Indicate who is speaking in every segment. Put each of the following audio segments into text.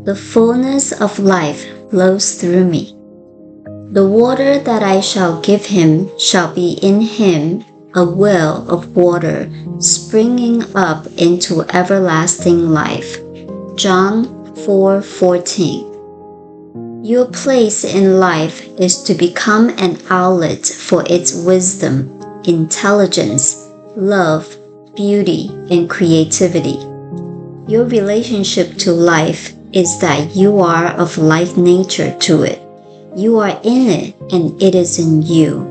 Speaker 1: The fullness of life flows through me. The water that I shall give him shall be in him a well of water springing up into everlasting life. John 4:14. Your place in life is to become an outlet for its wisdom, intelligence, love, beauty, and creativity. Your relationship to life is that you are of like nature to it. You are in it and it is in you.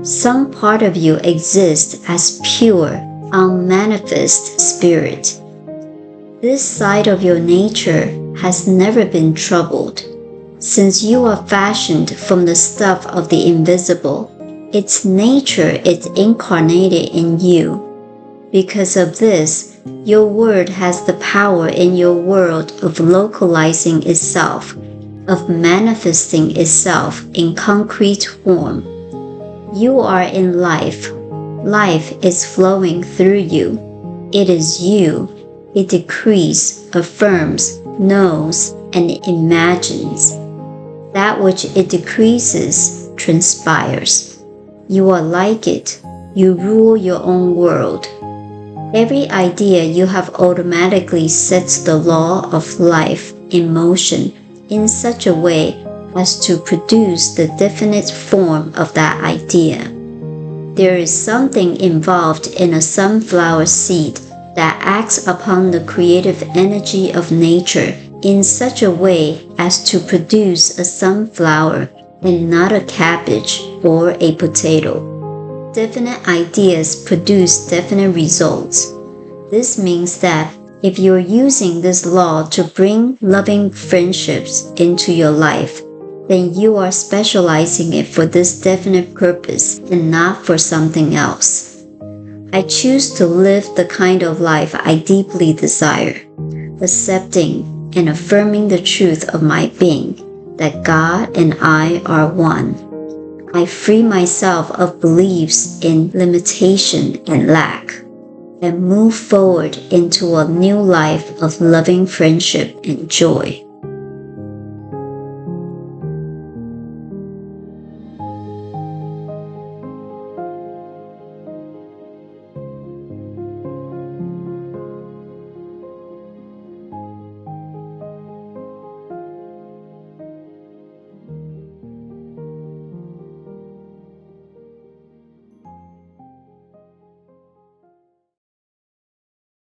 Speaker 1: Some part of you exists as pure, unmanifest spirit. This side of your nature has never been troubled. Since you are fashioned from the stuff of the invisible, its nature is incarnated in you. Because of this, your word has the power in your world of localizing itself, of manifesting itself in concrete form. You are in life. Life is flowing through you. It is you. It decrees, affirms, knows, and imagines. That which it decreases transpires. You are like it. You rule your own world. Every idea you have automatically sets the law of life in motion in such a way as to produce the definite form of that idea. There is something involved in a sunflower seed that acts upon the creative energy of nature in such a way as to produce a sunflower and not a cabbage or a potato. Definite ideas produce definite results. This means that if you're using this law to bring loving friendships into your life, then you are specializing it for this definite purpose and not for something else. I choose to live the kind of life I deeply desire, accepting and affirming the truth of my being, that God and I are one. I free myself of beliefs in limitation and lack, and move forward into a new life of loving friendship and joy.